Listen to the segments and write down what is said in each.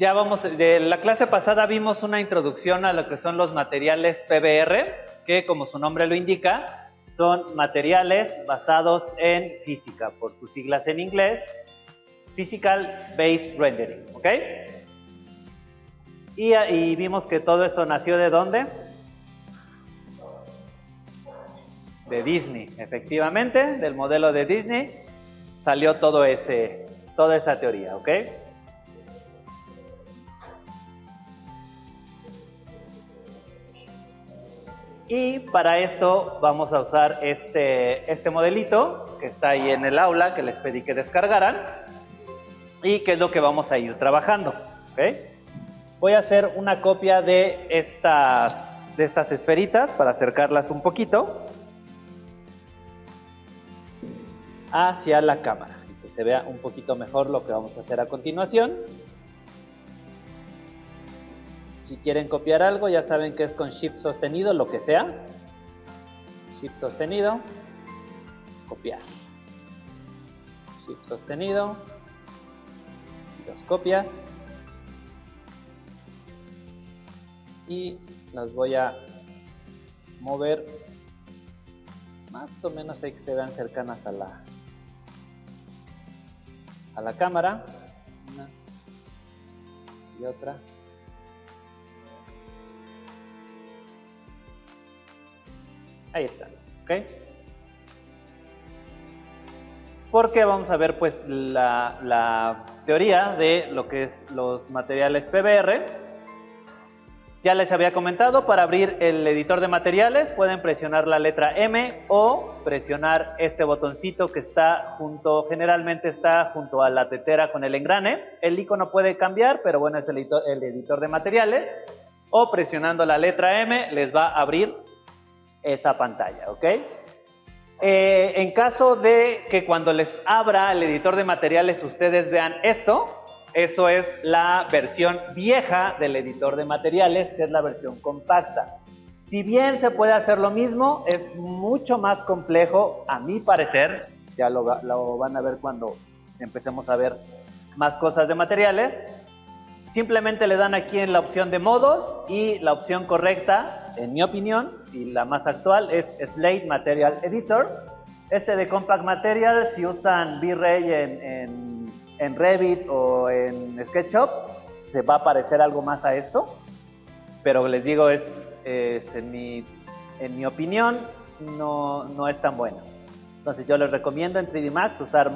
Ya vamos, de la clase pasada vimos una introducción a lo que son los materiales PBR, que como su nombre lo indica, son materiales basados en física, por sus siglas en inglés, Physical Based Rendering, ¿ok? Y vimos que todo eso nació ¿de dónde? De Disney, efectivamente, del modelo de Disney salió toda esa teoría, ¿ok? Y para esto vamos a usar este modelito que está ahí en el aula, que les pedí que descargaran, y que es lo que vamos a ir trabajando, ¿ok? Voy a hacer una copia de estas esferitas para acercarlas un poquito hacia la cámara, que se vea un poquito mejor lo que vamos a hacer a continuación. Si quieren copiar algo, ya saben que es con Shift sostenido, lo que sea. Shift sostenido, copiar. Shift sostenido, dos copias. Y las voy a mover más o menos ahí que se vean cercanas a la cámara. Una y otra. Ahí está, ¿ok? Porque vamos a ver pues la teoría de lo que es los materiales PBR. Ya les había comentado, para abrir el editor de materiales pueden presionar la letra M o presionar este botoncito que está generalmente está junto a la tetera con el engrane. El icono puede cambiar, pero bueno, es el editor de materiales. O presionando la letra M les va a abrir esa pantalla, ¿ok? En caso de que cuando les abra el editor de materiales ustedes vean esto, eso es la versión vieja del editor de materiales, que es la versión compacta. Si bien se puede hacer lo mismo, es mucho más complejo, a mi parecer, ya lo van a ver cuando empecemos a ver más cosas de materiales. Simplemente le dan aquí en la opción de modos y la opción correcta, en mi opinión, y la más actual, es Slate Material Editor. De Compact Material, si usan V-Ray en Revit o en SketchUp, se va a parecer algo más a esto. Pero les digo, en mi opinión, no es tan bueno. Entonces yo les recomiendo en 3D Max usar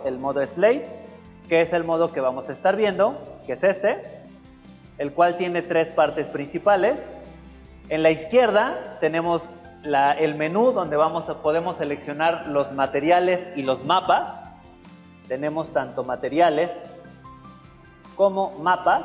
el modo Slate, que es el modo que vamos a estar viendo, que es el cual tiene tres partes principales. En la izquierda tenemos el menú donde podemos seleccionar los materiales y los mapas. Tenemos tanto materiales como mapas.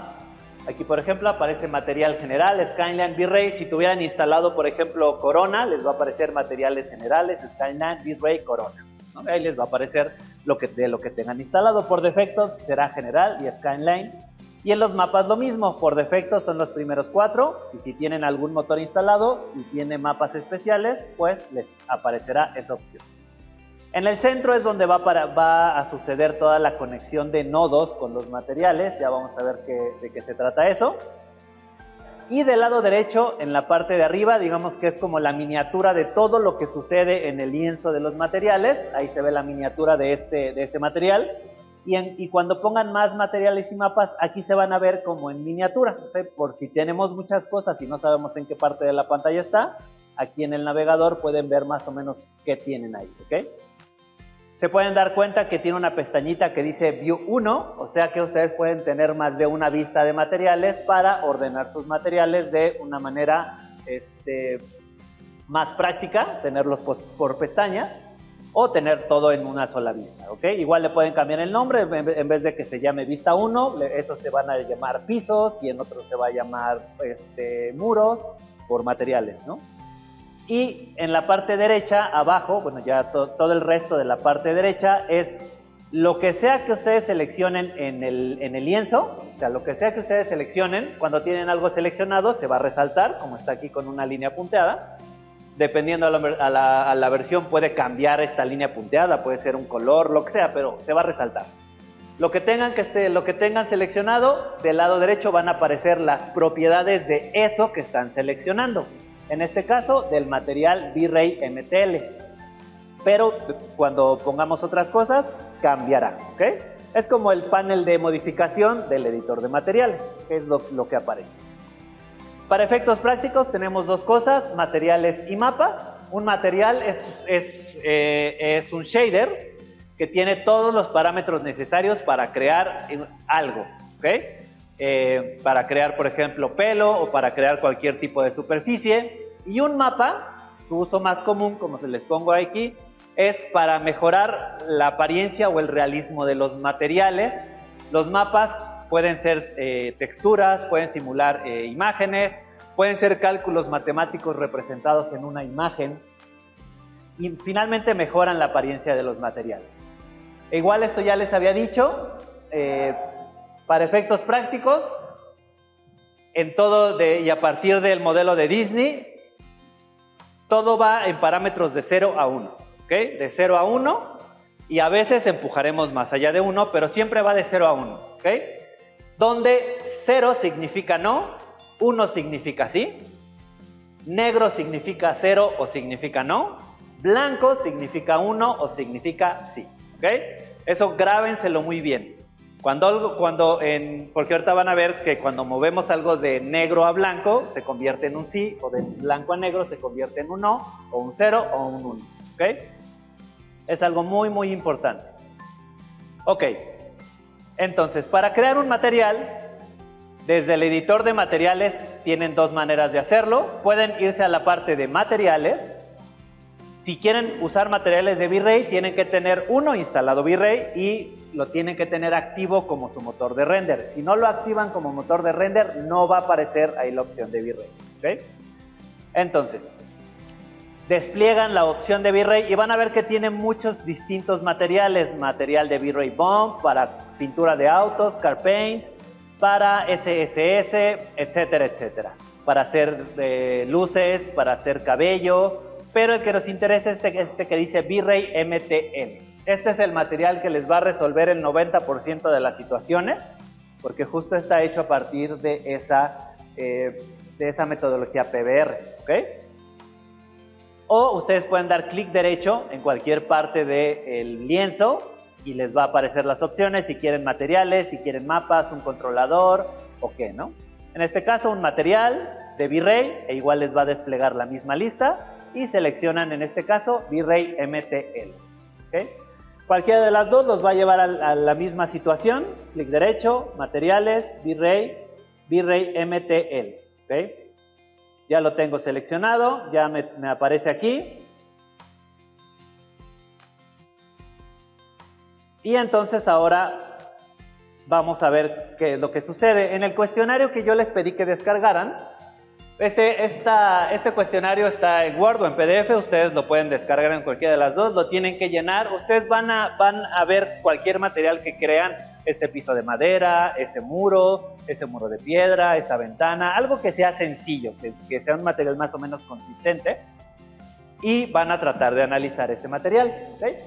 Aquí, por ejemplo, aparece material general, Skyline, V-Ray. Si tuvieran instalado, por ejemplo, Corona, les va a aparecer materiales generales, Skyline, V-Ray, Corona, ¿no? Ahí les va a aparecer de lo que tengan instalado. Por defecto será general y Skyline. Y en los mapas lo mismo, por defecto son los primeros 4, y si tienen algún motor instalado y tiene mapas especiales, pues les aparecerá esa opción. En el centro es donde va a suceder toda la conexión de nodos con los materiales, ya vamos a ver de qué se trata eso. Y del lado derecho, en la parte de arriba, digamos que es como la miniatura de todo lo que sucede en el lienzo de los materiales. Ahí se ve la miniatura de ese material. Y cuando pongan más materiales y mapas, aquí se van a ver como en miniatura, ¿okay? Por si tenemos muchas cosas y no sabemos en qué parte de la pantalla está, aquí en el navegador pueden ver más o menos qué tienen ahí, ¿ok? Se pueden dar cuenta que tiene una pestañita que dice View 1, o sea que ustedes pueden tener más de una vista de materiales para ordenar sus materiales de una manera más práctica, tenerlos por pestañas, o tener todo en una sola vista, ¿ok? Igual le pueden cambiar el nombre, en vez de que se llame vista 1, esos se van a llamar pisos, y en otros se va a llamar muros, por materiales, ¿no? Y en la parte derecha, abajo, bueno, ya todo el resto de la parte derecha es lo que sea que ustedes seleccionen en el lienzo. O sea, lo que sea que ustedes seleccionen, cuando tienen algo seleccionado, se va a resaltar, como está aquí con una línea punteada. Dependiendo a la versión puede cambiar esta línea punteada, puede ser un color, lo que sea, pero se va a resaltar. Lo que tengan seleccionado, del lado derecho van a aparecer las propiedades de eso que están seleccionando. En este caso, del material V-Ray MTL. Pero cuando pongamos otras cosas, cambiará, ¿ok? Es como el panel de modificación del editor de materiales, que es lo que aparece. Para efectos prácticos tenemos dos cosas, materiales y mapas. Un material es un shader que tiene todos los parámetros necesarios para crear algo, ¿ok? Para crear, por ejemplo, pelo o para crear cualquier tipo de superficie. Y un mapa, su uso más común, como se les pongo aquí, es para mejorar la apariencia o el realismo de los materiales. Los mapas pueden ser texturas, pueden simular imágenes, pueden ser cálculos matemáticos representados en una imagen y finalmente mejoran la apariencia de los materiales. E igual esto ya les había dicho, para efectos prácticos, y a partir del modelo de Disney, todo va en parámetros de 0 a 1, ¿ok? De 0 a 1 y a veces empujaremos más allá de 1, pero siempre va de 0 a 1, ¿ok? Donde 0 significa no, 1 significa sí, negro significa 0 o significa no, blanco significa 1 o significa sí, ¿ok? Eso grábenselo muy bien. Porque ahorita van a ver que cuando movemos algo de negro a blanco se convierte en un sí, o de blanco a negro se convierte en un no, o un 0 o un 1, ¿ok? Es algo muy muy importante. Ok, entonces para crear un material, desde el editor de materiales tienen dos maneras de hacerlo. Pueden irse a la parte de materiales. Si quieren usar materiales de V-Ray, tienen que tener uno instalado V-Ray y lo tienen que tener activo como su motor de render. Si no lo activan como motor de render, no va a aparecer ahí la opción de V-Ray, ¿ok? Entonces, despliegan la opción de V-Ray y van a ver que tiene muchos distintos materiales. Material de V-Ray Bump para pintura de autos, car paint, para SSS, etcétera, etcétera. Para hacer luces, para hacer cabello. Pero el que nos interesa es este que dice V-Ray MTL. Este es el material que les va a resolver el 90% de las situaciones, porque justo está hecho a partir de esa metodología PBR, ¿ok? O ustedes pueden dar clic derecho en cualquier parte del lienzo y les va a aparecer las opciones, si quieren materiales, si quieren mapas, un controlador o qué, ¿no? En este caso un material de V-Ray, e igual les va a desplegar la misma lista, y seleccionan en este caso V-Ray MTL, ¿okay? Cualquiera de las dos los va a llevar a la misma situación, clic derecho, materiales, V-Ray MTL, ¿okay? Ya lo tengo seleccionado, ya me aparece aquí. Y entonces ahora vamos a ver qué es lo que sucede. En el cuestionario que yo les pedí que descargaran, este cuestionario está en Word o en PDF, ustedes lo pueden descargar en cualquiera de las dos, lo tienen que llenar. Ustedes van a ver cualquier material que crean, este piso de madera, ese muro de piedra, esa ventana, algo que sea sencillo, que sea un material más o menos consistente, y van a tratar de analizar ese material, ¿okay?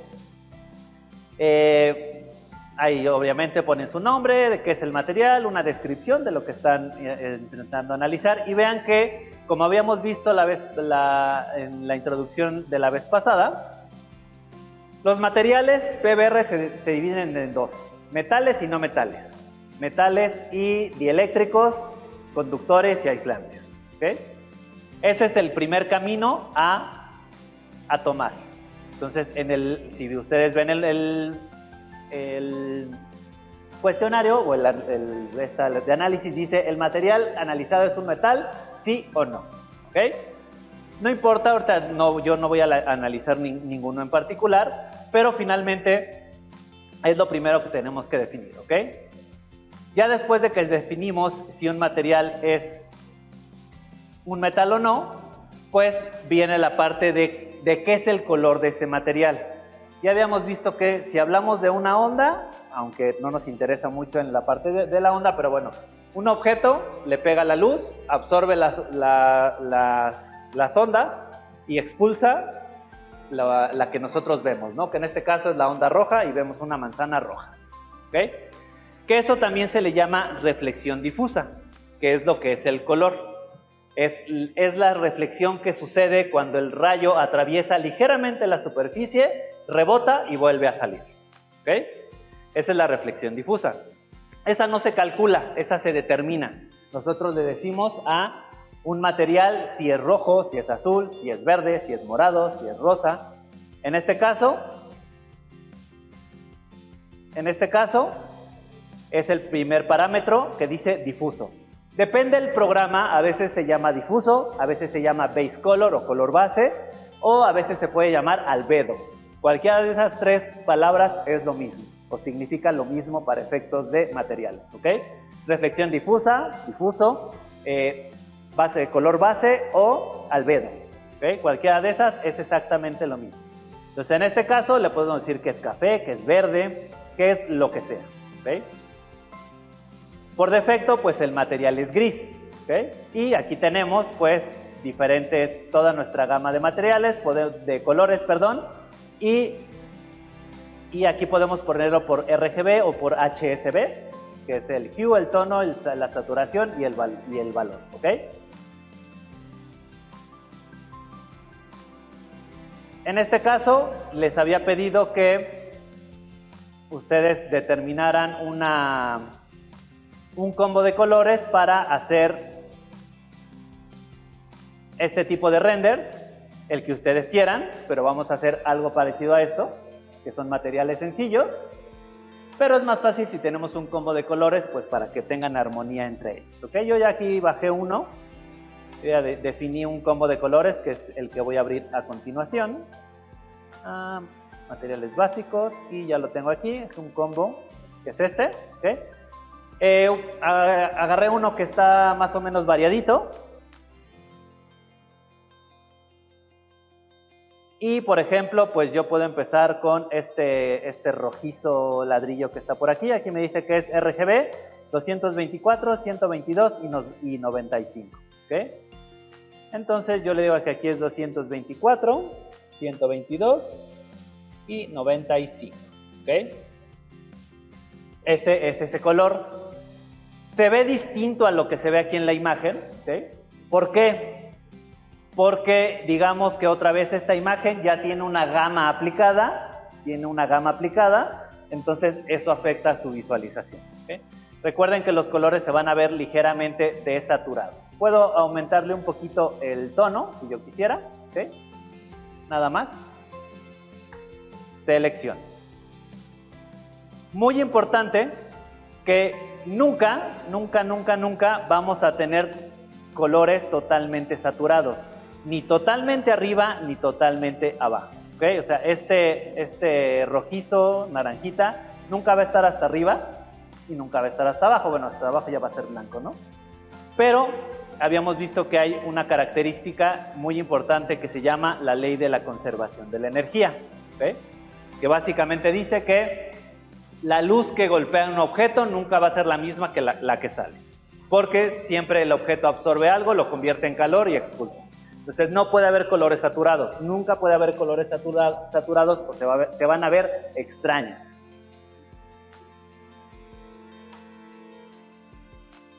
Ahí obviamente ponen su nombre, de qué es el material, una descripción de lo que están intentando analizar, y vean que, como habíamos visto en la introducción de la vez pasada, los materiales PBR se dividen en dos: metales y no metales. Metales y dieléctricos, conductores y aislantes, ¿okay? Ese es el primer camino a tomar. Entonces, si ustedes ven el cuestionario o de análisis, dice: el material analizado es un metal, sí o no, ¿ok? No importa, ahorita yo no voy a analizar ninguno en particular, pero finalmente es lo primero que tenemos que definir, ¿ok? Ya después de que definimos si un material es un metal o no, pues viene la parte de qué es el color de ese material. Ya habíamos visto que si hablamos de una onda, aunque no nos interesa mucho en la parte de la onda, pero bueno, un objeto le pega la luz, absorbe las ondas y expulsa la que nosotros vemos, ¿no? Que en este caso es la onda roja y vemos una manzana roja. ¿ok? Que eso también se le llama reflexión difusa, que es lo que es el color. Es la reflexión que sucede cuando el rayo atraviesa ligeramente la superficie, rebota y vuelve a salir, ¿ok? Esa es la reflexión difusa. Esa no se calcula, esa se determina. Nosotros le decimos a un material si es rojo, si es azul, si es verde, si es morado, si es rosa. En este caso es el primer parámetro que dice difuso. Depende del programa, a veces se llama difuso, a veces se llama base color o color base, o a veces se puede llamar albedo. Cualquiera de esas tres palabras es lo mismo, o significa lo mismo para efectos de material, ¿ok? Reflexión difusa, difuso, base, color base o albedo, ¿ok? Cualquiera de esas es exactamente lo mismo. Entonces, en este caso le podemos decir que es café, que es verde, que es lo que sea, ¿ok? Por defecto, pues el material es gris, ¿ok? Y aquí tenemos, pues, diferentes, toda nuestra gama de materiales, de colores, perdón, y aquí podemos ponerlo por RGB o por HSB, que es el hue, el tono, la saturación y el valor, ¿ok? En este caso, les había pedido que ustedes determinaran un combo de colores para hacer este tipo de renders, el que ustedes quieran, pero vamos a hacer algo parecido a esto, que son materiales sencillos, pero es más fácil si tenemos un combo de colores, pues para que tengan armonía entre ellos, ¿ok? Yo ya aquí bajé uno, ya definí un combo de colores, que es el que voy a abrir a continuación. Materiales básicos, y ya lo tengo aquí, es un combo, que es este, ¿ok? Agarré uno que está más o menos variadito. Y por ejemplo, pues yo puedo empezar con este rojizo ladrillo que está por aquí. Aquí me dice que es RGB 224, 122 y 95. ¿Ok? Entonces yo le digo que aquí es 224, 122 y 95. ¿Ok? Este es ese color. Se ve distinto a lo que se ve aquí en la imagen, ¿okay? ¿Por qué? Porque digamos que otra vez esta imagen ya tiene una gama aplicada, entonces eso afecta a su visualización, ¿okay? Recuerden que los colores se van a ver ligeramente desaturados. Puedo aumentarle un poquito el tono, si yo quisiera, ¿okay? Nada más. Selección. Muy importante que nunca vamos a tener colores totalmente saturados, ni totalmente arriba ni totalmente abajo, ¿ok? O sea, este rojizo, naranjita, nunca va a estar hasta arriba y nunca va a estar hasta abajo. Bueno, hasta abajo ya va a ser blanco, ¿no? Pero habíamos visto que hay una característica muy importante que se llama la ley de la conservación de la energía, ¿ok? Que básicamente dice que la luz que golpea un objeto nunca va a ser la misma que la que sale, porque siempre el objeto absorbe algo, lo convierte en calor y expulsa. Entonces no puede haber colores saturados, nunca puede haber colores saturados o se van a ver extraños.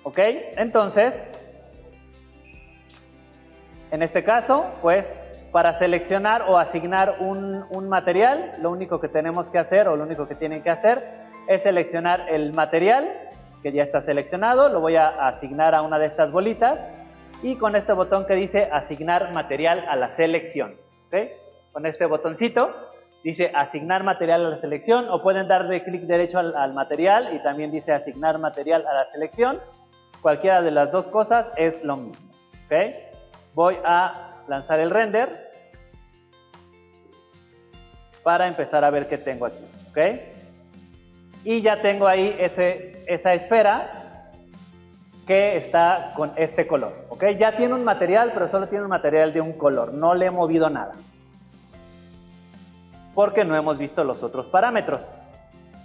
¿Ok? Entonces, en este caso, pues, para seleccionar o asignar un material, lo único que tenemos que hacer, o lo único que tienen que hacer, es seleccionar el material, que ya está seleccionado, lo voy a asignar a una de estas bolitas, y con este botón que dice asignar material a la selección, ¿ok? Con este botoncito, dice asignar material a la selección, o pueden darle clic derecho al material, y también dice asignar material a la selección. Cualquiera de las dos cosas es lo mismo, ¿ok? Voy a lanzar el render para empezar a ver qué tengo aquí, ¿ok? Y ya tengo ahí esa esfera que está con este color, ¿ok? Ya tiene un material, pero solo tiene un material de un color, no le he movido nada, porque no hemos visto los otros parámetros,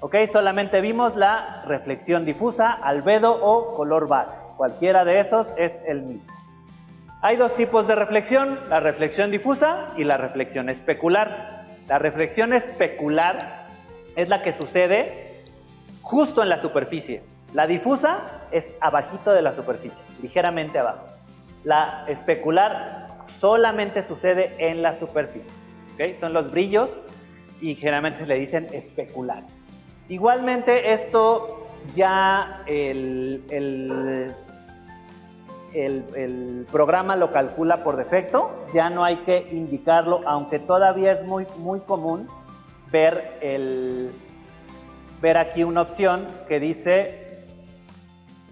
¿ok? Solamente vimos la reflexión difusa, albedo o color base, cualquiera de esos es el mismo. Hay dos tipos de reflexión, la reflexión difusa y la reflexión especular. La reflexión especular es la que sucede justo en la superficie. La difusa es abajito de la superficie, ligeramente abajo. La especular solamente sucede en la superficie. ¿Okay? Son los brillos y generalmente le dicen especular. Igualmente esto ya el programa lo calcula por defecto, ya no hay que indicarlo, aunque todavía es muy común ver aquí una opción que dice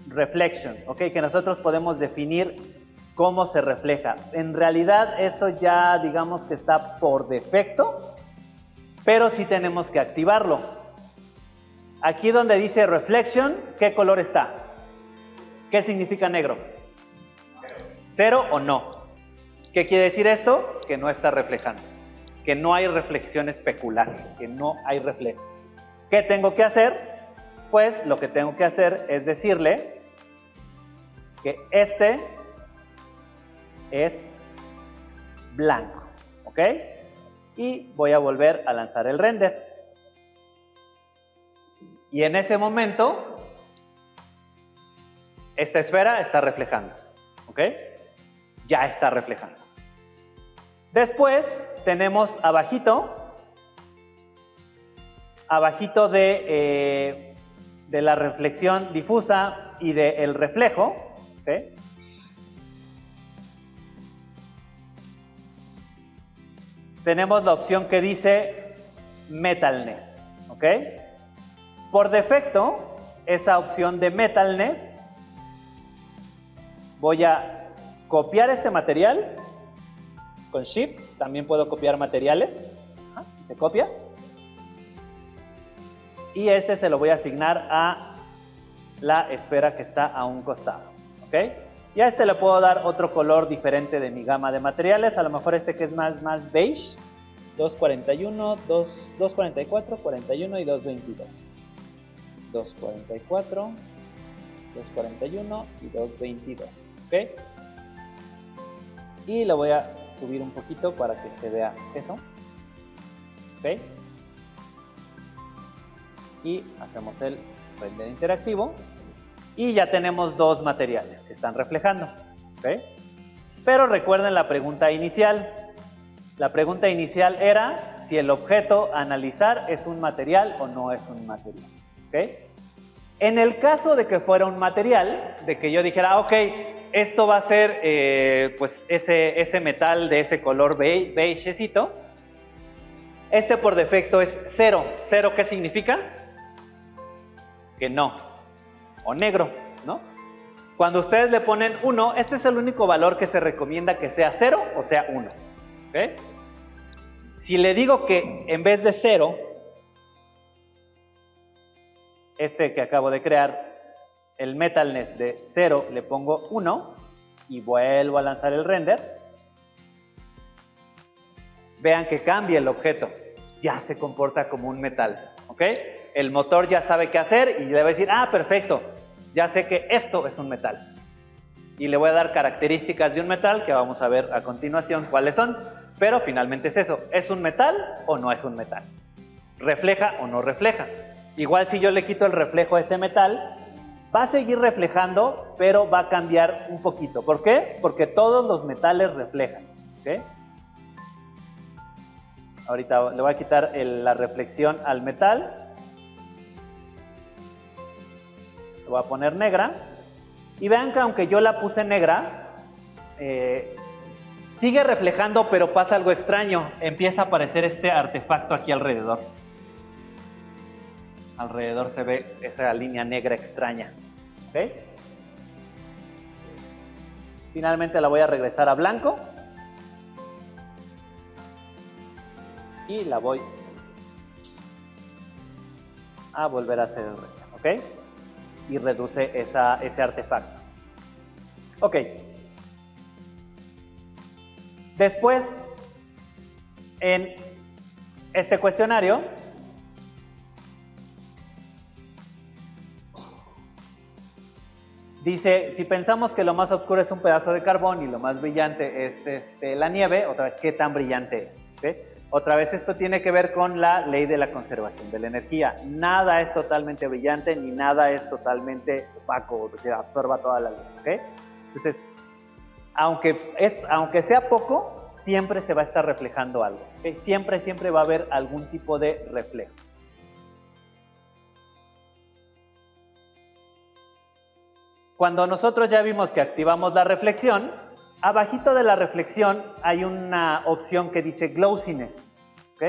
reflection, ¿okay? Que nosotros podemos definir cómo se refleja. En realidad eso ya digamos que está por defecto, pero sí tenemos que activarlo. Aquí donde dice reflection, ¿qué color está? ¿Qué significa negro? ¿Cero o no? ¿Qué quiere decir esto? Que no está reflejando, que no hay reflexión especular, que no hay reflejos. ¿Qué tengo que hacer? Pues lo que tengo que hacer es decirle que este es blanco, ¿ok? Y voy a volver a lanzar el render. Y en ese momento, esta esfera está reflejando, ¿ok? Ya está reflejando. Después tenemos abajito de la reflexión difusa y del reflejo, ¿okay? Tenemos la opción que dice metalness, ¿ok? Por defecto, esa opción de metalness, voy a copiar este material con Shift, también puedo copiar materiales, y se copia. Y este se lo voy a asignar a la esfera que está a un costado, ¿ok? Y a este le puedo dar otro color diferente de mi gama de materiales, a lo mejor este que es más beige, 241, 244, 41 y 222. 244, 241 y 222, ¿ok? Y lo voy a subir un poquito para que se vea eso, ¿ok? Y hacemos el render interactivo y ya tenemos dos materiales que están reflejando, ¿ok? Pero recuerden la pregunta inicial. La pregunta inicial era si el objeto a analizar es un material o no es un material, ¿ok? En el caso de que fuera un material, de que yo dijera, ok, esto va a ser pues ese metal de ese color beigecito, este por defecto es 0. ¿0 qué significa? Que no, o negro, ¿no? Cuando ustedes le ponen 1, este es el único valor que se recomienda que sea 0 o sea 1, ¿ok? Si le digo que en vez de 0, este que acabo de crear, el metalness de 0, le pongo 1 y vuelvo a lanzar el render, vean que cambia el objeto, ya se comporta como un metal, ¿ok? El motor ya sabe qué hacer y le va a decir, ah, perfecto, ya sé que esto es un metal. Y le voy a dar características de un metal que vamos a ver a continuación cuáles son, pero finalmente es eso, ¿es un metal o no es un metal? ¿Refleja o no refleja? Igual si yo le quito el reflejo a ese metal, va a seguir reflejando, pero va a cambiar un poquito. ¿Por qué? Porque todos los metales reflejan, ¿ok? Ahorita le voy a quitar la reflexión al metal. Le voy a poner negra. Y vean que aunque yo la puse negra, sigue reflejando, pero pasa algo extraño. Empieza a aparecer este artefacto aquí alrededor. Alrededor se ve esa línea negra extraña, ¿ok? Finalmente la voy a regresar a blanco. Y la voy a volver a hacer el render, ¿ok? Y reduce ese artefacto. Ok. Después, en este cuestionario, dice, si pensamos que lo más oscuro es un pedazo de carbón y lo más brillante es la nieve, otra vez, ¿qué tan brillante es? ¿Okay? Otra vez esto tiene que ver con la ley de la conservación de la energía. Nada es totalmente brillante ni nada es totalmente opaco, que absorba toda la luz, ¿ok? Entonces, aunque sea poco, siempre se va a estar reflejando algo, ¿ok? Siempre va a haber algún tipo de reflejo. Cuando nosotros ya vimos que activamos la reflexión, abajito de la reflexión hay una opción que dice glossiness, ¿ok?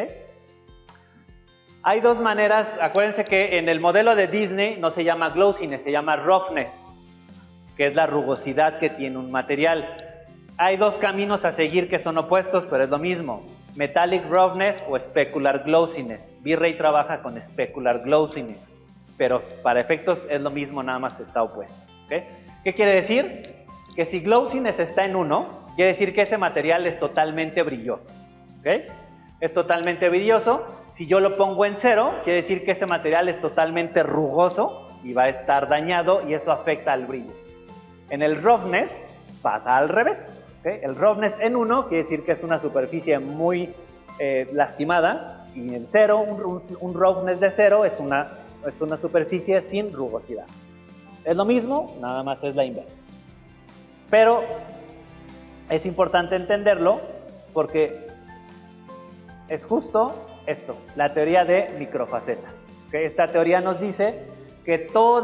Hay dos maneras, acuérdense que en el modelo de Disney no se llama glossiness, se llama roughness, que es la rugosidad que tiene un material. Hay dos caminos a seguir que son opuestos, pero es lo mismo, metallic roughness o specular glossiness. V-Ray trabaja con specular glossiness, pero para efectos es lo mismo, nada más que está opuesto. ¿Okay? ¿Qué quiere decir? Que si glossiness está en 1, quiere decir que ese material es totalmente brilloso. ¿Okay? Es totalmente brilloso. Si yo lo pongo en 0, quiere decir que ese material es totalmente rugoso y va a estar dañado y eso afecta al brillo. En el roughness pasa al revés. ¿Okay? El roughness en 1 quiere decir que es una superficie muy lastimada y en 0, un roughness de 0 es una superficie sin rugosidad. Es lo mismo, nada más es la inversa. Pero es importante entenderlo porque es justo esto, la teoría de microfacetas. ¿Okay? Esta teoría nos dice que todos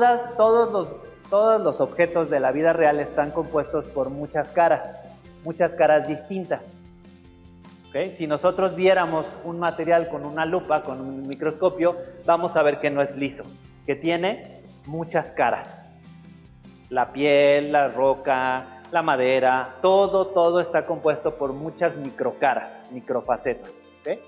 los objetos de la vida real están compuestos por muchas caras distintas. ¿Okay? Si nosotros viéramos un material con una lupa, con un microscopio, vamos a ver que no es liso, que tiene muchas caras. La piel, la roca, la madera, todo está compuesto por muchas microcaras, microfacetas. ¿Okay?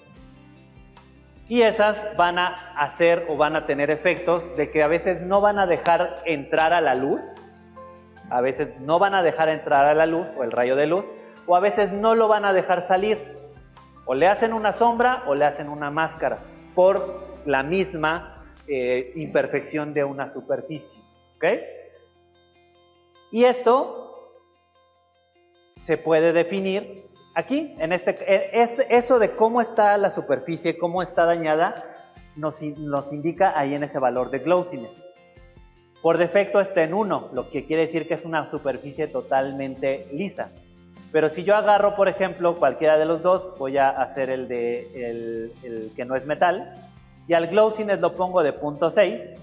Y esas van a hacer o van a tener efectos de que a veces no van a dejar entrar a la luz, a veces no van a dejar entrar a la luz o el rayo de luz, o a veces no lo van a dejar salir. O le hacen una sombra o le hacen una máscara por la misma imperfección de una superficie. ¿Ok? Y esto se puede definir aquí, eso de cómo está la superficie, cómo está dañada, nos indica ahí en ese valor de glossiness. Por defecto está en 1, lo que quiere decir que es una superficie totalmente lisa. Pero si yo agarro, por ejemplo, cualquiera de los dos, voy a hacer el que no es metal, y al glossiness lo pongo de 0.6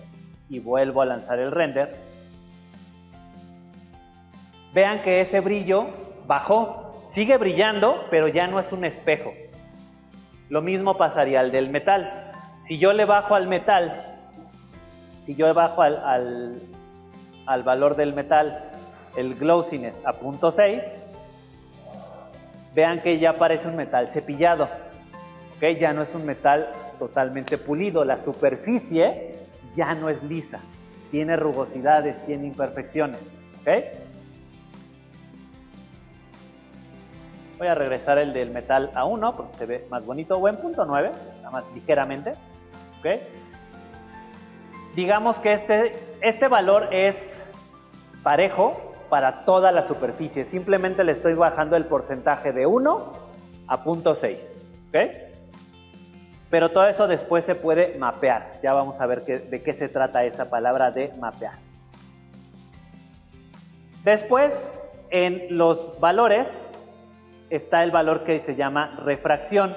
y vuelvo a lanzar el render. Vean que ese brillo bajó, sigue brillando, pero ya no es un espejo. Lo mismo pasaría al del metal. Si yo le bajo al metal, si yo bajo al valor del metal, el glossiness a 0.6, vean que ya parece un metal cepillado. ¿Okay? Ya no es un metal totalmente pulido, la superficie ya no es lisa, tiene rugosidades, tiene imperfecciones. ¿Okay? Voy a regresar el del metal a 1 porque se ve más bonito, o en 0.9, nada más ligeramente. ¿Okay? Digamos que este valor es parejo para toda la superficie. Simplemente le estoy bajando el porcentaje de 1 a 0.6. ¿Okay? Pero todo eso después se puede mapear. Ya vamos a ver de qué se trata esa palabra de mapear. Después, en los valores, está el valor que se llama refracción,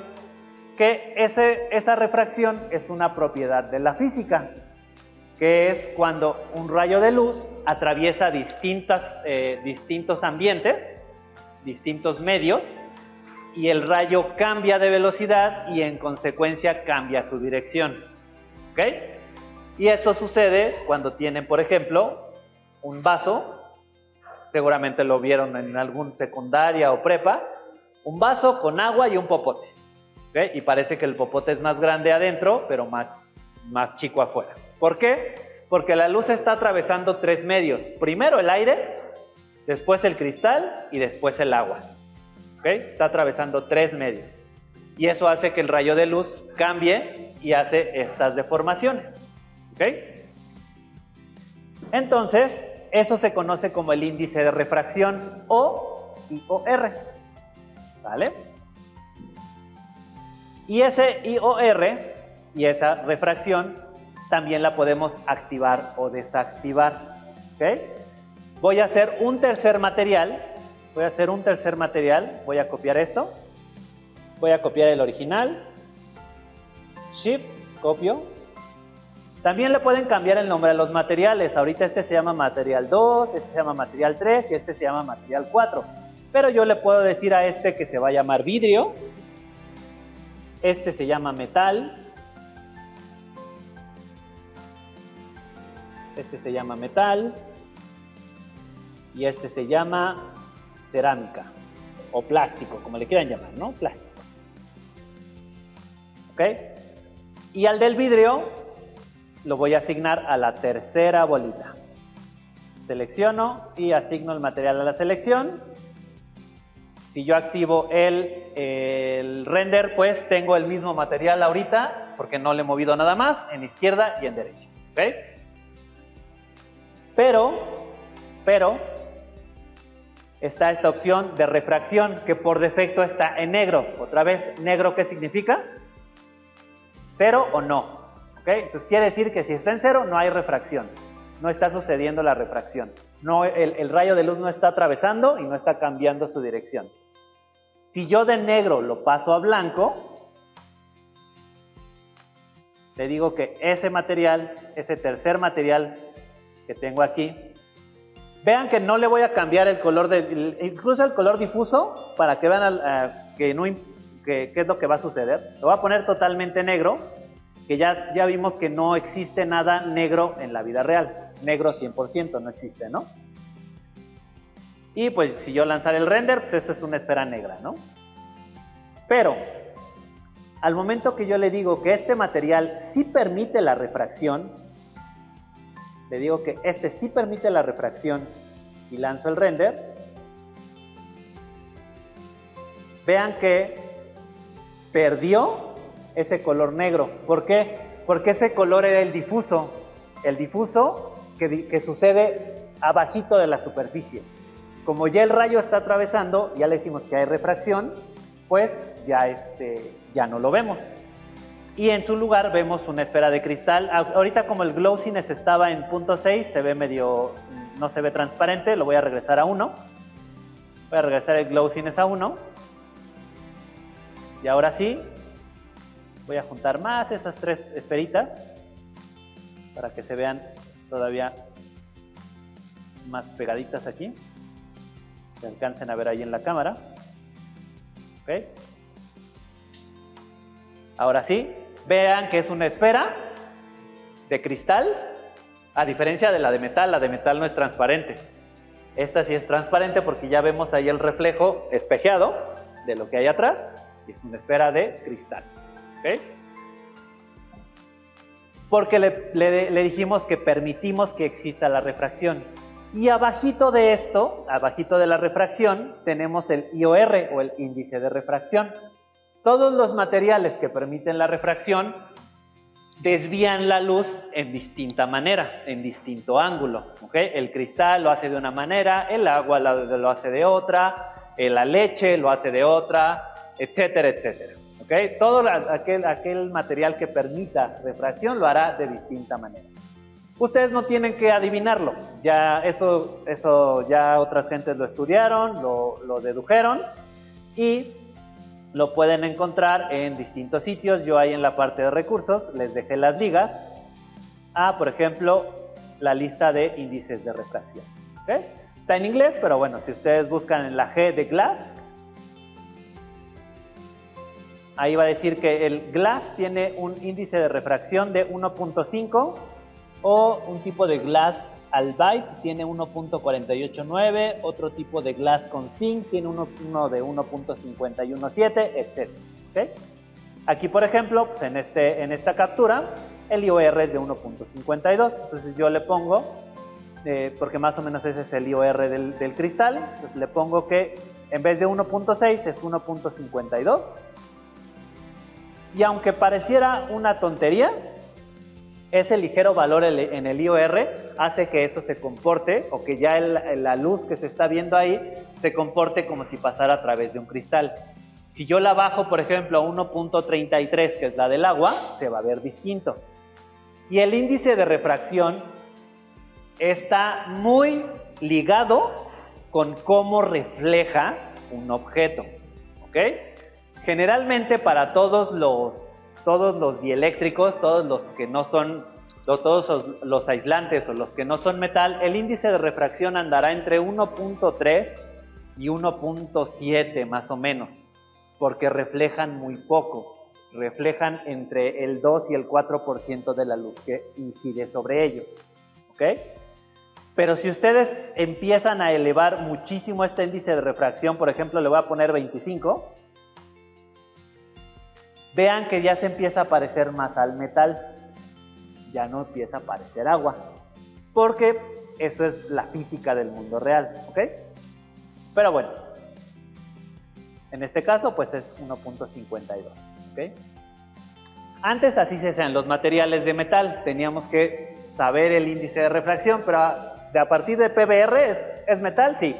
que esa refracción es una propiedad de la física, que es cuando un rayo de luz atraviesa distintos ambientes, distintos medios, y el rayo cambia de velocidad y en consecuencia cambia su dirección. ¿Ok? Y eso sucede cuando tienen, por ejemplo, un vaso, seguramente lo vieron en algún secundaria o prepa, un vaso con agua y un popote. ¿Okay? Y parece que el popote es más grande adentro, pero más chico afuera. ¿Por qué? Porque la luz está atravesando 3 medios. Primero el aire, después el cristal y después el agua. ¿Okay? Está atravesando 3 medios. Y eso hace que el rayo de luz cambie y hace estas deformaciones. ¿Okay? Entonces, eso se conoce como el índice de refracción o IOR. ¿Vale? Y ese IOR y esa refracción también la podemos activar o desactivar. ¿Ok? Voy a hacer un tercer material. Voy a copiar esto. Voy a copiar el original. Shift, copio. También le pueden cambiar el nombre a los materiales. Ahorita este se llama material 2, este se llama material 3 y este se llama material 4. Pero yo le puedo decir a este que se va a llamar vidrio. Este se llama metal. Este se llama metal. Y este se llama cerámica. O plástico, como le quieran llamar, ¿no? Plástico. ¿Ok? Y al del vidrio lo voy a asignar a la tercera bolita. Selecciono y asigno el material a la selección. Si yo activo el render, pues tengo el mismo material ahorita, porque no le he movido nada más, en izquierda y en derecha. ¿Ok? Pero está esta opción de refracción, que por defecto está en negro. Otra vez, ¿negro qué significa? ¿Cero o no? ¿Ok? Entonces quiere decir que si está en cero, no hay refracción. No está sucediendo la refracción. No, el rayo de luz no está atravesando y no está cambiando su dirección. Si yo de negro lo paso a blanco, le digo que ese material, ese tercer material que tengo aquí, vean que no le voy a cambiar el color, incluso el color difuso, para que vean qué es lo que va a suceder. Lo voy a poner totalmente negro, que ya vimos que no existe nada negro en la vida real. Negro 100% no existe, ¿no? Y pues si yo lanzara el render, pues esto es una esfera negra, ¿no? Pero al momento que yo le digo que este material sí permite la refracción, le digo que este sí permite la refracción y lanzo el render, vean que perdió ese color negro. ¿Por qué? Porque ese color era el difuso que sucede abajito de la superficie. Como ya el rayo está atravesando, ya le decimos que hay refracción, pues ya no lo vemos. Y en su lugar vemos una esfera de cristal. Ahorita como el glowsiness estaba en 0.6, se ve no se ve transparente, lo voy a regresar a 1. Voy a regresar el glowsiness a 1. Y ahora sí, voy a juntar más esas tres esferitas para que se vean todavía más pegaditas aquí. Se alcancen a ver ahí en la cámara. ¿Ok? Ahora sí, vean que es una esfera de cristal, a diferencia de la de metal. La de metal no es transparente. Esta sí es transparente porque ya vemos ahí el reflejo espejeado de lo que hay atrás. Y es una esfera de cristal. ¿Ok? Porque le dijimos que permitimos que exista la refracción. Y abajito de esto, abajito de la refracción, tenemos el IOR o el índice de refracción. Todos los materiales que permiten la refracción desvían la luz en distinta manera, en distinto ángulo. ¿Okay? El cristal lo hace de una manera, el agua lo hace de otra, la leche lo hace de otra, etcétera, etcétera. ¿Okay? Todo aquel material que permita refracción lo hará de distinta manera. Ustedes no tienen que adivinarlo, ya eso ya otras gentes lo estudiaron, lo dedujeron y lo pueden encontrar en distintos sitios. Yo ahí en la parte de recursos les dejé las ligas a, por ejemplo, la lista de índices de refracción. ¿Okay? Está en inglés, pero bueno, si ustedes buscan en la G de glass, ahí va a decir que el glass tiene un índice de refracción de 1.5 o un tipo de glass albite tiene 1.489, otro tipo de glass con zinc tiene uno de 1.517, etc. ¿Okay? Aquí, por ejemplo, pues en esta captura, el IOR es de 1.52, entonces yo le pongo, porque más o menos ese es el IOR del cristal, entonces le pongo que en vez de 1.6 es 1.52, y aunque pareciera una tontería, ese ligero valor en el IOR hace que esto se comporte, o que ya la luz que se está viendo ahí se comporte como si pasara a través de un cristal. Si yo la bajo, por ejemplo, a 1.33, que es la del agua, se va a ver distinto. Y el índice de refracción está muy ligado con cómo refleja un objeto, ¿ok? Generalmente para todos los dieléctricos, todos los que no son, todos los aislantes o los que no son metal, el índice de refracción andará entre 1.3 y 1.7 más o menos, porque reflejan muy poco, reflejan entre el 2 y el 4% de la luz que incide sobre ellos, ¿ok? Pero si ustedes empiezan a elevar muchísimo este índice de refracción, por ejemplo, le voy a poner 25, vean que ya se empieza a parecer más al metal, ya no empieza a parecer agua, porque eso es la física del mundo real, ¿ok? Pero bueno, en este caso pues es 1.52, ¿ok? Antes así se hacían los materiales de metal, teníamos que saber el índice de refracción, pero a partir de PBR es metal, sí,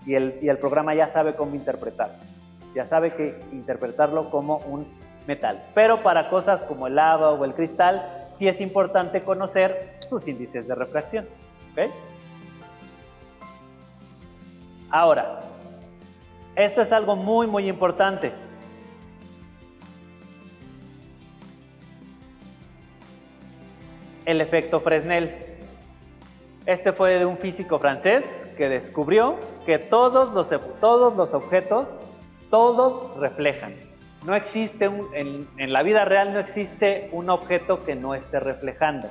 y el programa ya sabe cómo interpretarlo, ya sabe que interpretarlo como un metal, pero para cosas como el agua o el cristal, sí es importante conocer sus índices de refracción, ¿ok? Ahora, esto es algo muy, muy importante. El efecto Fresnel. Este fue de un físico francés que descubrió que todos los objetos, todos reflejan. No existe, en la vida real no existe un objeto que no esté reflejando.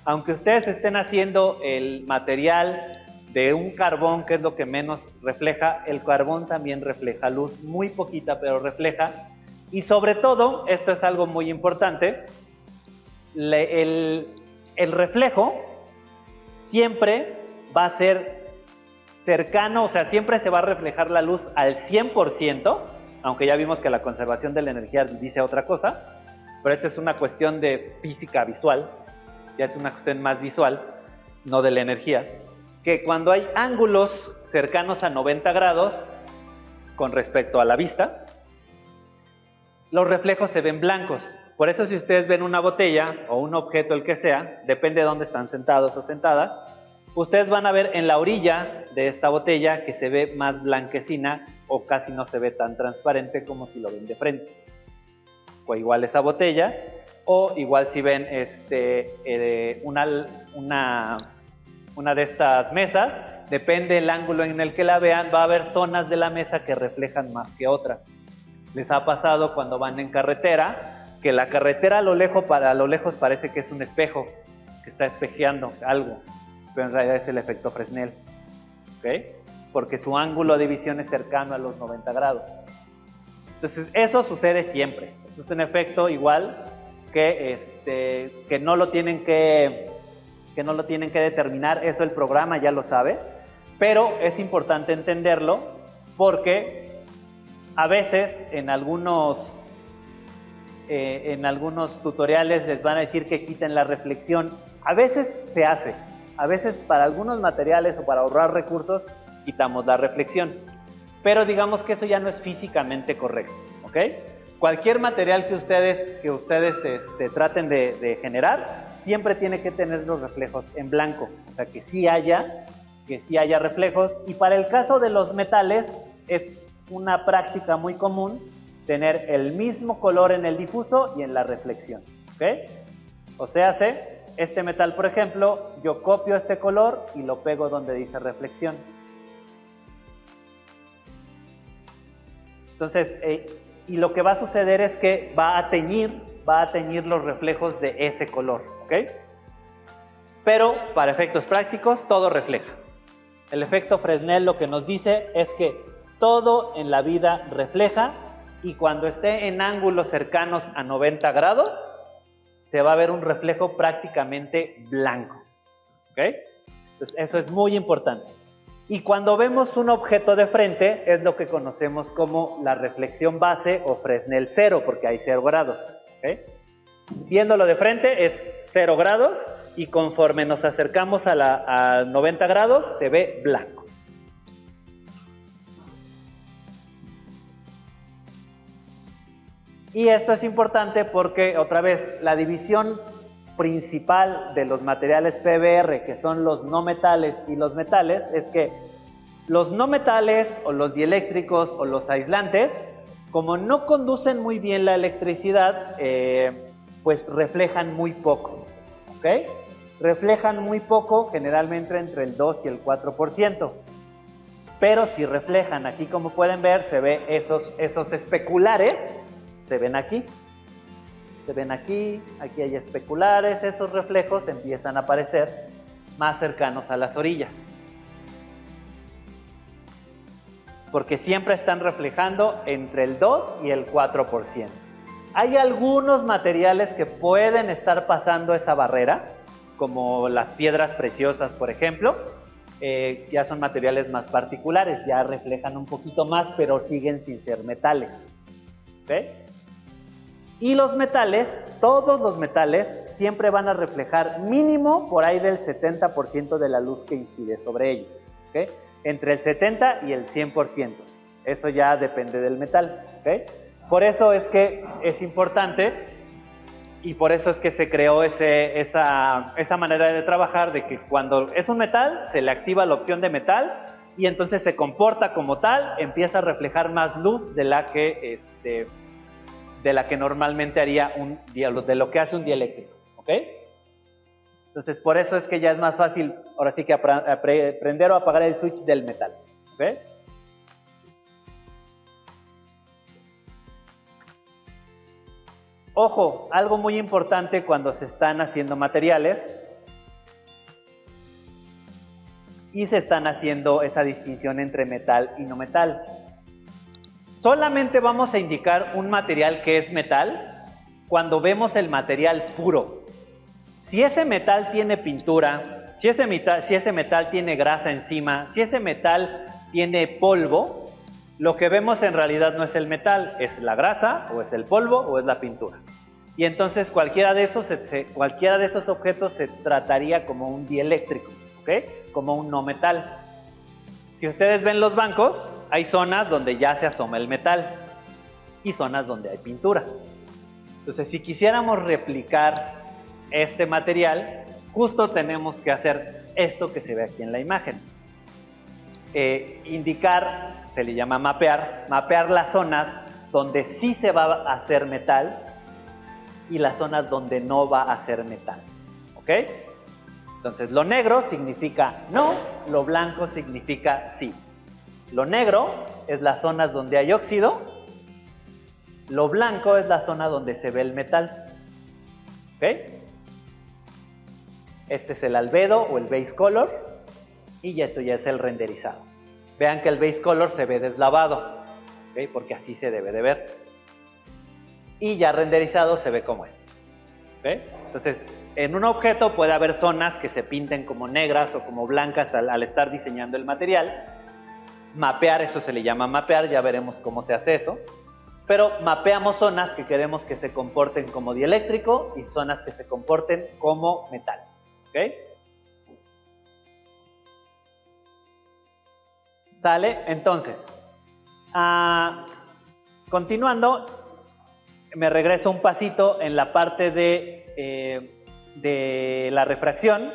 Aunque ustedes estén haciendo el material de un carbón, que es lo que menos refleja, el carbón también refleja luz, muy poquita, pero refleja. Y sobre todo, esto es algo muy importante, el reflejo siempre va a ser cercano, o sea, siempre se va a reflejar la luz al 100%, aunque ya vimos que la conservación de la energía dice otra cosa, pero esta es una cuestión de física visual, ya es una cuestión más visual, no de la energía, que cuando hay ángulos cercanos a 90 grados con respecto a la vista, los reflejos se ven blancos. Por eso si ustedes ven una botella o un objeto, el que sea, depende de dónde están sentados o sentadas, ustedes van a ver en la orilla de esta botella que se ve más blanquecina o casi no se ve tan transparente como si lo ven de frente. O igual esa botella, o igual si ven una de estas mesas, depende del ángulo en el que la vean, va a haber zonas de la mesa que reflejan más que otras. Les ha pasado cuando van en carretera, que la carretera a lo lejos parece que es un espejo, que está espejeando algo, pero en realidad es el efecto Fresnel, ¿ok? Porque su ángulo de visión es cercano a los 90 grados. Entonces eso sucede siempre, eso es un efecto igual que no lo tienen que determinar, eso el programa ya lo sabe, pero es importante entenderlo porque a veces en algunos tutoriales les van a decir que quiten la reflexión. A veces se hace, a veces para algunos materiales o para ahorrar recursos quitamos la reflexión, pero digamos que eso ya no es físicamente correcto, ¿ok? Cualquier material que ustedes traten de generar siempre tiene que tener los reflejos en blanco, o sea que sí haya reflejos. Y para el caso de los metales es una práctica muy común tener el mismo color en el difuso y en la reflexión, ¿ok? O sea, este metal, por ejemplo, yo copio este color y lo pego donde dice reflexión. Entonces, y lo que va a suceder es que va a teñir los reflejos de ese color, ¿ok? Pero para efectos prácticos todo refleja. El efecto Fresnel lo que nos dice es que todo en la vida refleja, y cuando esté en ángulos cercanos a 90 grados se va a ver un reflejo prácticamente blanco, ¿ok? Entonces eso es muy importante. Y cuando vemos un objeto de frente es lo que conocemos como la reflexión base o Fresnel cero, porque hay 0 grados, ¿ok? Viéndolo de frente es 0 grados y conforme nos acercamos a 90 grados se ve blanco. Y esto es importante porque, otra vez, la división principal de los materiales PBR, que son los no metales y los metales, es que los no metales o los dieléctricos o los aislantes, como no conducen muy bien la electricidad, pues reflejan muy poco, ¿ok? Reflejan muy poco, generalmente entre el 2 y el 4%. Pero si reflejan, aquí como pueden ver, se ve esos especulares, se ven aquí. Se ven aquí, aquí hay especulares, esos reflejos empiezan a aparecer más cercanos a las orillas. Porque siempre están reflejando entre el 2 y el 4%. Hay algunos materiales que pueden estar pasando esa barrera, como las piedras preciosas, por ejemplo. Ya son materiales más particulares, ya reflejan un poquito más, pero siguen sin ser metales. ¿Okay? Y los metales, todos los metales, siempre van a reflejar mínimo por ahí del 70% de la luz que incide sobre ellos. ¿Okay? Entre el 70 y el 100%. Eso ya depende del metal. ¿Okay? Por eso es que es importante y por eso es que se creó esa manera de trabajar, de que cuando es un metal, se le activa la opción de metal y entonces se comporta como tal, empieza a reflejar más luz de la que normalmente haría de lo que hace un dieléctrico. ¿Ok? Entonces, por eso es que ya es más fácil, ahora sí que prender o apagar el switch del metal. ¿Ok? Ojo, algo muy importante cuando se están haciendo materiales y se están haciendo esa distinción entre metal y no metal. Solamente vamos a indicar un material que es metal cuando vemos el material puro. Si ese metal tiene pintura, si ese metal tiene grasa encima, si ese metal tiene polvo, lo que vemos en realidad no es el metal, es la grasa, o es el polvo, o es la pintura. Y entonces cualquiera de esos objetos se trataría como un dieléctrico, ¿ok? Como un no metal. Si ustedes ven los bancos, hay zonas donde ya se asoma el metal y zonas donde hay pintura. Entonces, si quisiéramos replicar este material, justo tenemos que hacer esto que se ve aquí en la imagen. Indicar, se le llama mapear las zonas donde sí se va a hacer metal y las zonas donde no va a hacer metal. ¿Ok? Entonces, lo negro significa no, lo blanco significa sí. Lo negro es las zonas donde hay óxido, lo blanco es la zona donde se ve el metal. ¿Ok? Este es el albedo o el base color y esto ya es el renderizado. Vean que el base color se ve deslavado, ¿okay? Porque así se debe de ver. Y ya renderizado se ve como es. ¿Okay? Entonces, en un objeto puede haber zonas que se pinten como negras o como blancas al estar diseñando el material. Mapear, eso se le llama mapear, ya veremos cómo se hace eso. Pero mapeamos zonas que queremos que se comporten como dieléctrico y zonas que se comporten como metal. ¿Ok? ¿Sale? Entonces, continuando, me regreso un pasito en la parte de la refracción.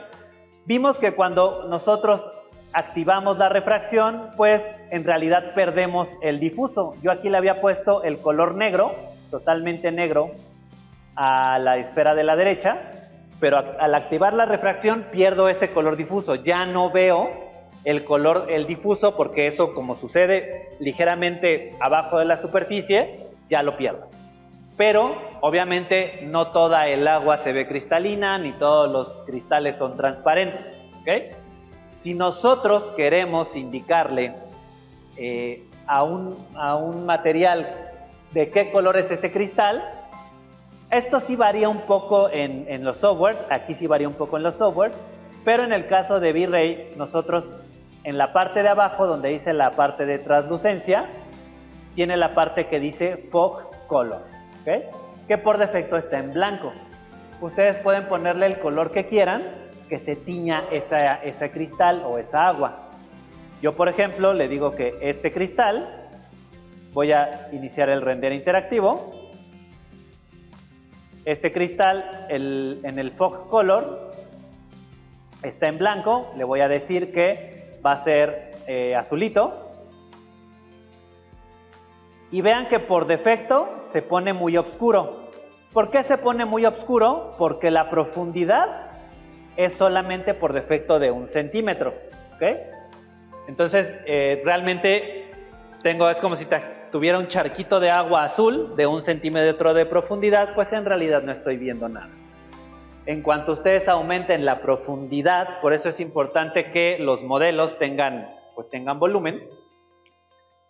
Vimos que cuando nosotros activamos la refracción, pues en realidad perdemos el difuso. Yo aquí le había puesto el color negro, totalmente negro, a la esfera de la derecha, pero al activar la refracción pierdo ese color difuso. Ya no veo el difuso, porque eso, como sucede ligeramente abajo de la superficie, ya lo pierdo. Pero obviamente no toda el agua se ve cristalina, ni todos los cristales son transparentes. ¿Okay? Si nosotros queremos indicarle a un material de qué color es ese cristal, esto sí varía un poco en los softwares, aquí sí varía un poco en los softwares, pero en el caso de V-Ray, nosotros en la parte de abajo, donde dice la parte de translucencia, tiene la parte que dice Fog Color, ¿okay? Que por defecto está en blanco. Ustedes pueden ponerle el color que quieran, que se tiña ese cristal o esa agua. Yo, por ejemplo, le digo que este cristal, voy a iniciar el render interactivo, Este cristal en el fog color está en blanco, le voy a decir que va a ser azulito. Y vean que por defecto se pone muy oscuro. ¿Por qué se pone muy oscuro? Porque la profundidad es solamente por defecto de 1 centímetro. ¿Ok? Entonces, realmente es como si tuviera un charquito de agua azul de 1 centímetro de profundidad, pues en realidad no estoy viendo nada. En cuanto ustedes aumenten la profundidad, por eso es importante que los modelos tengan volumen.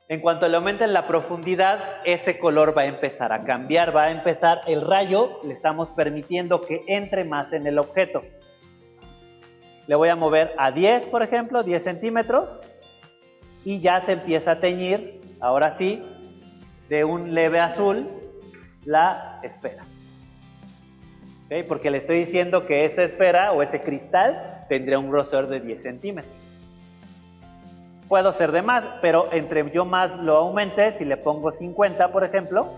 En cuanto le aumenten la profundidad, ese color va a empezar a cambiar, el rayo le estamos permitiendo que entre más en el objeto. Le voy a mover a 10, por ejemplo, 10 centímetros, y ya se empieza a teñir, ahora sí, de un leve azul, la esfera. ¿Okay? Porque le estoy diciendo que esa esfera o ese cristal tendría un grosor de 10 centímetros. Puedo ser de más, pero entre yo más lo aumente, si le pongo 50, por ejemplo,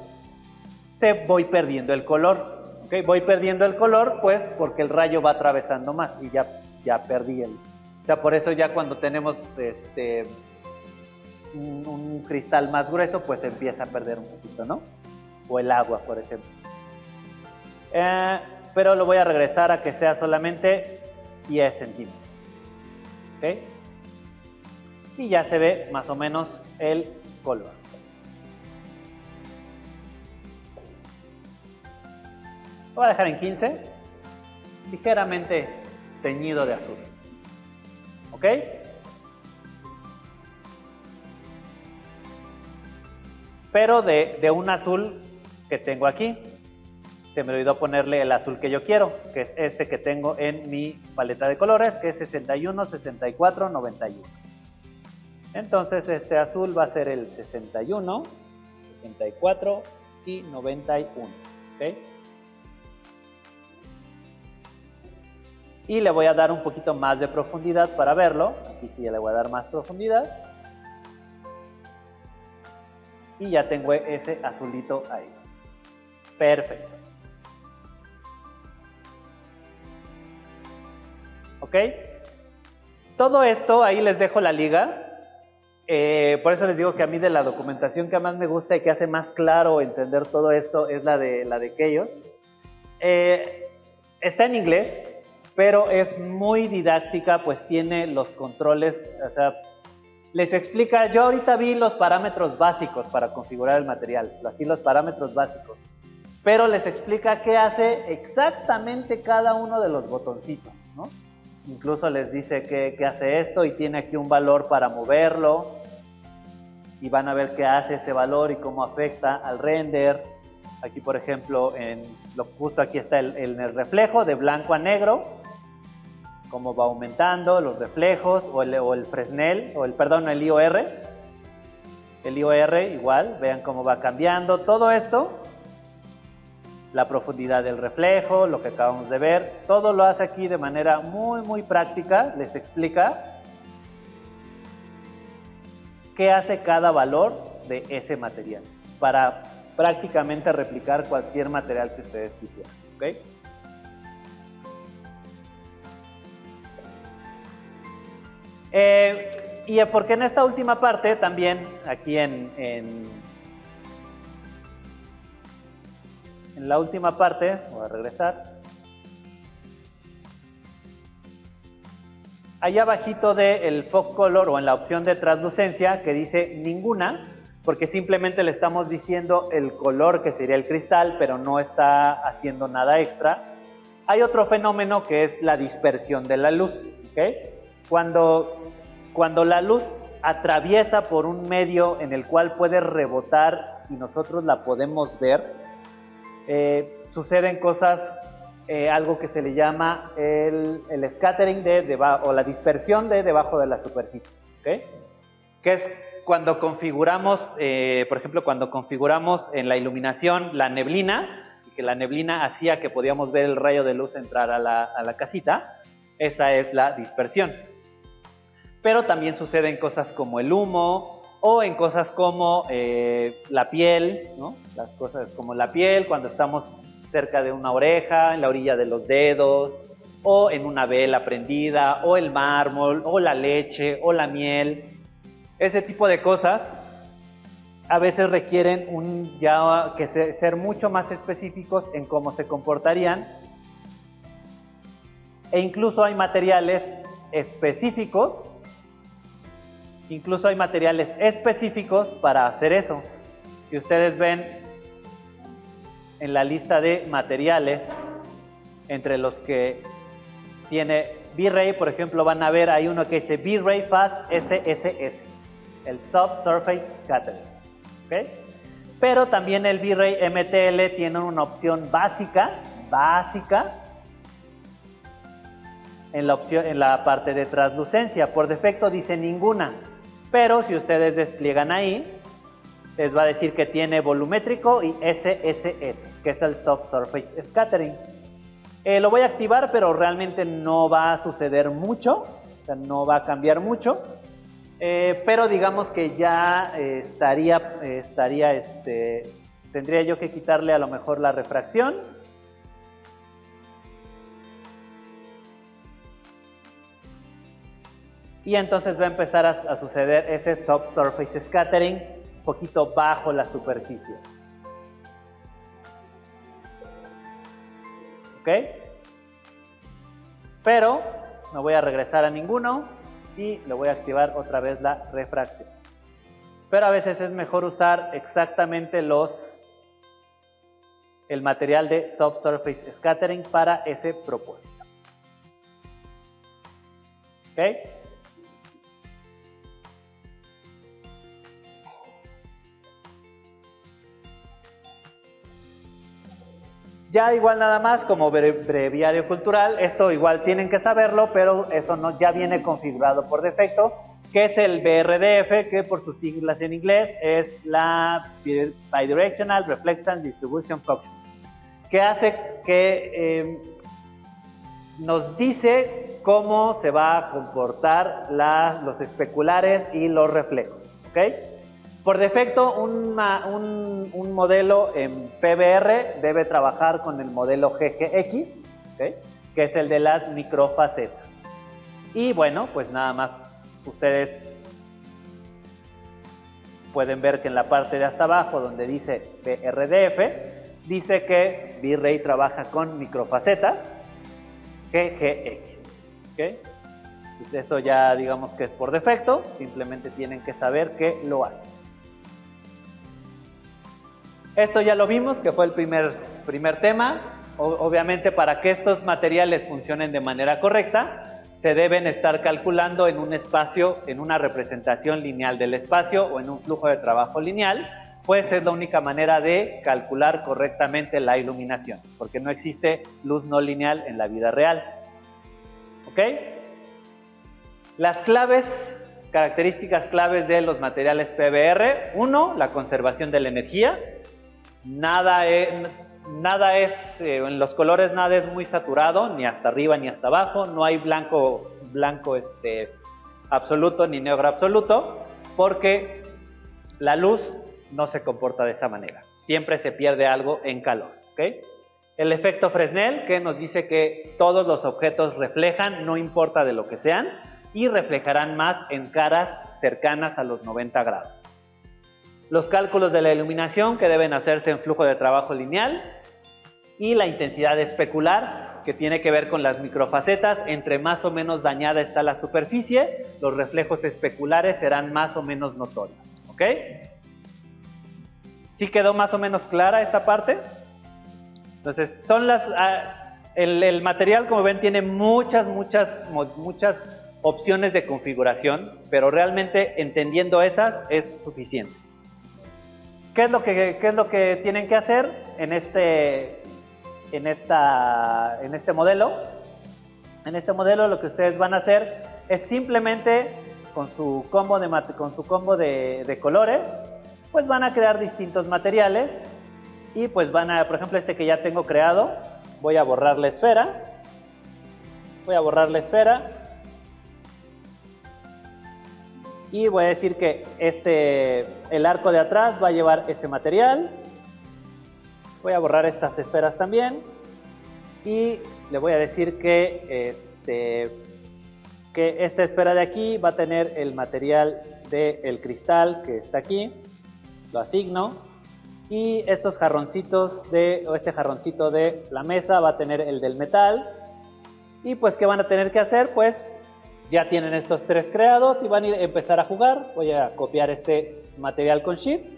voy perdiendo el color. ¿Okay? Voy perdiendo el color, pues, porque el rayo va atravesando más y ya perdí el... O sea, por eso ya cuando tenemos un cristal más grueso, pues empieza a perder un poquito, ¿no? O el agua, por ejemplo. Pero lo voy a regresar a que sea solamente 10 centímetros. ¿Ok? Y ya se ve más o menos el color. Lo voy a dejar en 15, ligeramente teñido de azul. ¿Ok? Pero de un azul que tengo aquí. Se me olvidó ponerle el azul que yo quiero, que es este que tengo en mi paleta de colores, que es 61, 64, 91. Entonces este azul va a ser el 61, 64 y 91. ¿Okay? Y le voy a dar un poquito más de profundidad para verlo. Aquí sí le voy a dar más profundidad. Y ya tengo ese azulito ahí. Perfecto. ¿Ok? Todo esto, ahí les dejo la liga. Por eso les digo que a mí de la documentación que más me gusta y que hace más claro entender todo esto es la de Keylor. Está en inglés, pero es muy didáctica, pues tiene los controles, o sea, les explica. Yo ahorita vi los parámetros básicos para configurar el material, así los parámetros básicos, pero les explica qué hace exactamente cada uno de los botoncitos, ¿no? Incluso les dice que hace esto y tiene aquí un valor para moverlo y van a ver qué hace ese valor y cómo afecta al render. Aquí, por ejemplo, justo aquí está el reflejo de blanco a negro, cómo va aumentando los reflejos, o el Fresnel, el IOR. El IOR igual, vean cómo va cambiando todo esto. La profundidad del reflejo, lo que acabamos de ver, todo lo hace aquí de manera muy muy práctica. Les explica qué hace cada valor de ese material para prácticamente replicar cualquier material que ustedes quisieran. ¿Okay? Y porque en esta última parte también, aquí en la última parte, voy a regresar. Allá abajito del fog color o en la opción de translucencia que dice ninguna, porque simplemente le estamos diciendo el color que sería el cristal, pero no está haciendo nada extra. Hay otro fenómeno que es la dispersión de la luz. ¿Okay? Cuando la luz atraviesa por un medio en el cual puede rebotar y nosotros la podemos ver, suceden cosas, algo que se le llama el scattering o la dispersión de debajo de la superficie. ¿Okay? Que es cuando configuramos, por ejemplo, cuando configuramos en la iluminación la neblina, y que la neblina hacía que podíamos ver el rayo de luz entrar a la casita. Esa es la dispersión. Pero también suceden cosas como el humo, o en cosas como la piel, ¿no? Las cosas como la piel, cuando estamos cerca de una oreja, en la orilla de los dedos, o en una vela prendida, o el mármol, o la leche, o la miel. Ese tipo de cosas a veces requieren ser mucho más específicos en cómo se comportarían, e incluso hay materiales específicos para hacer eso. Si ustedes ven en la lista de materiales, entre los que tiene V-Ray, por ejemplo, van a ver, hay uno que dice V-Ray Fast SSS, el Subsurface Scattering, ¿okay? Pero también el V-Ray MTL tiene una opción básica en la parte de translucencia. Por defecto dice ninguna, pero si ustedes despliegan ahí, les va a decir que tiene volumétrico y SSS, que es el Subsurface Scattering. Lo voy a activar, pero realmente no va a suceder mucho, o sea, no va a cambiar mucho, pero digamos que ya tendría yo que quitarle a lo mejor la refracción. Y entonces va a empezar a suceder ese Subsurface Scattering un poquito bajo la superficie. ¿Ok? Pero no voy a regresar a ninguno y le voy a activar otra vez la refracción. Pero a veces es mejor usar exactamente el material de Subsurface Scattering para ese propósito. ¿Ok? Ya igual nada más como breviario cultural, esto igual tienen que saberlo, pero eso ya viene configurado por defecto, que es el BRDF, que por sus siglas en inglés es la Bidirectional Reflectance Distribution Coefficient, que hace que nos dice cómo se va a comportar los especulares y los reflejos, ¿ok? Por defecto, un modelo en PBR debe trabajar con el modelo GGX, ¿okay? Que es el de las microfacetas. Y bueno, pues nada más ustedes pueden ver que en la parte de hasta abajo, donde dice BRDF, dice que V-Ray trabaja con microfacetas GGX, ¿okay? Pues eso ya digamos que es por defecto, simplemente tienen que saber que lo hace. Esto ya lo vimos, que fue el primer tema. Obviamente, para que estos materiales funcionen de manera correcta, se deben estar calculando en un espacio, en una representación lineal del espacio o en un flujo de trabajo lineal, pues es la única manera de calcular correctamente la iluminación, porque no existe luz no lineal en la vida real. ¿Ok? Las características claves de los materiales PBR: 1, la conservación de la energía. En los colores nada es muy saturado, ni hasta arriba ni hasta abajo, no hay blanco absoluto ni negro absoluto, porque la luz no se comporta de esa manera, siempre se pierde algo en calor, ¿okay? El efecto Fresnel, que nos dice que todos los objetos reflejan, no importa de lo que sean, y reflejarán más en caras cercanas a los 90 grados. Los cálculos de la iluminación, que deben hacerse en flujo de trabajo lineal, y la intensidad especular, que tiene que ver con las microfacetas. Entre más o menos dañada está la superficie, los reflejos especulares serán más o menos notorios, ¿ok? ¿Sí quedó más o menos clara esta parte? Entonces, el material, como ven, tiene muchas opciones de configuración, pero realmente entendiendo esas es suficiente. ¿Qué es lo que tienen que hacer en este modelo? En este modelo lo que ustedes van a hacer es simplemente con su combo de colores, pues van a crear distintos materiales y pues por ejemplo, este que ya tengo creado, voy a borrar la esfera. Y voy a decir que el arco de atrás va a llevar ese material. Voy a borrar estas esferas también. Y le voy a decir que esta esfera de aquí va a tener el material del cristal que está aquí. Lo asigno. Y estos jarroncitos este jarroncito de la mesa va a tener el del metal. Y pues, ¿qué van a tener que hacer? Pues ya tienen estos tres creados y van a empezar a jugar. Voy a copiar este material con Shift.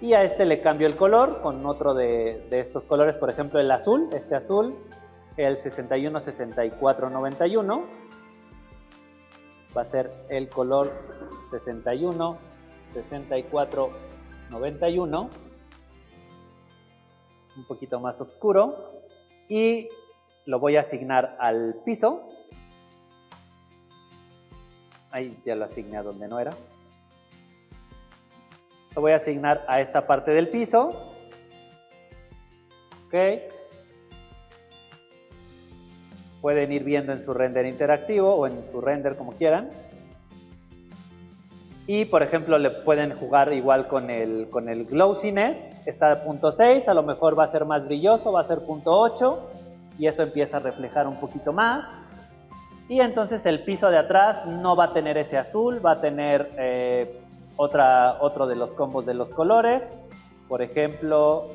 Y a este le cambio el color con otro de estos colores, por ejemplo el azul, este azul, el 61-64-91. Va a ser el color 61-64-91. Un poquito más oscuro. Y lo voy a asignar al piso. Ahí ya lo asigné a donde no era. Lo voy a asignar a esta parte del piso. Ok. Pueden ir viendo en su render interactivo o en su render como quieran. Y por ejemplo le pueden jugar igual con el glossiness. Está a .6, a lo mejor va a ser más brilloso, va a ser .8. Y eso empieza a reflejar un poquito más. Y entonces el piso de atrás no va a tener ese azul, va a tener otro de los combos de los colores. Por ejemplo,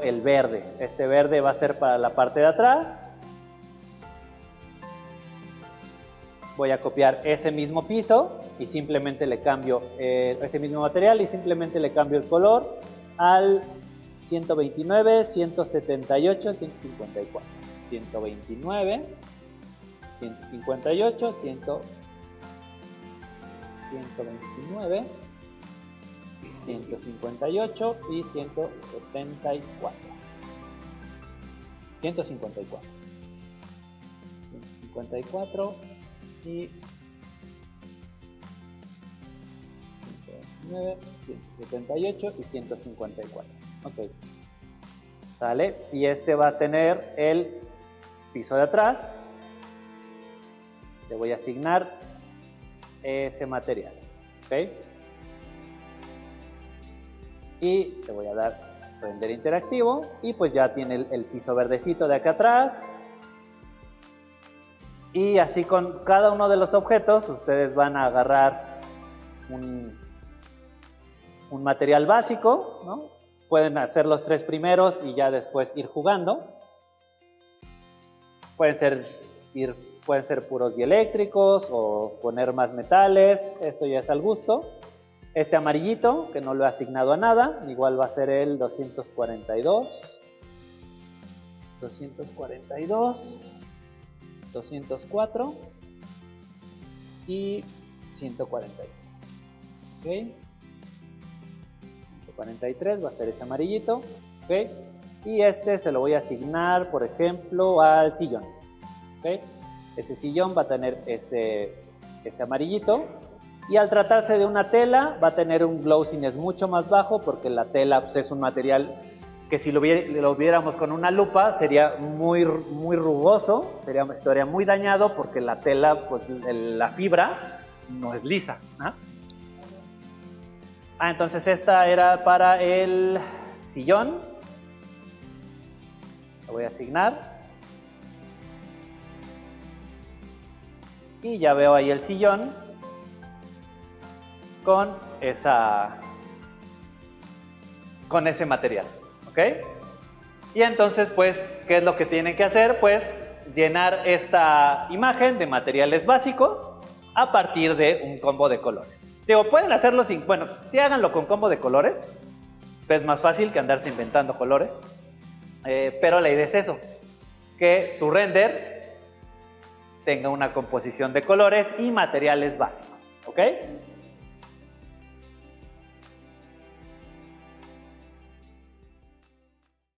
el verde. Este verde va a ser para la parte de atrás. Voy a copiar ese mismo piso y simplemente le cambio ese mismo material y simplemente le cambio el color al 129, 178, 154. 129, 158, 129, 158 y 174. 154. 154 y 129, 178 y 154. Ok. ¿Sale? Y este va a tener el piso de atrás. Le voy a asignar ese material. ¿Ok? Y le voy a dar render interactivo. Y pues ya tiene el piso verdecito de acá atrás. Y así con cada uno de los objetos, ustedes van a agarrar un material básico, ¿no? Pueden hacer los tres primeros y ya después ir jugando. Pueden ser puros dieléctricos o poner más metales, esto ya es al gusto. Este amarillito, que no lo he asignado a nada, igual va a ser el 242, 204 y 143. ¿Ok? 143 va a ser ese amarillito. ¿Ok? Y este se lo voy a asignar, por ejemplo, al sillón. ¿Ok? Ese sillón va a tener ese amarillito. Y al tratarse de una tela, va a tener un glossiness mucho más bajo, porque la tela pues, es un material que si lo viéramos con una lupa sería muy rugoso, estaría muy dañado, porque la tela, pues la fibra no es lisa, ¿no? Entonces esta era para el sillón. Lo voy a asignar. Y ya veo ahí el sillón con ese material. ¿Ok? Y entonces, pues, ¿qué es lo que tienen que hacer? Pues, llenar esta imagen de materiales básicos a partir de un combo de colores. Digo, pueden hacerlo sí háganlo con combo de colores. Es más fácil que andarse inventando colores. Pero la idea es eso, que su render tenga una composición de colores y materiales básicos. ¿Ok?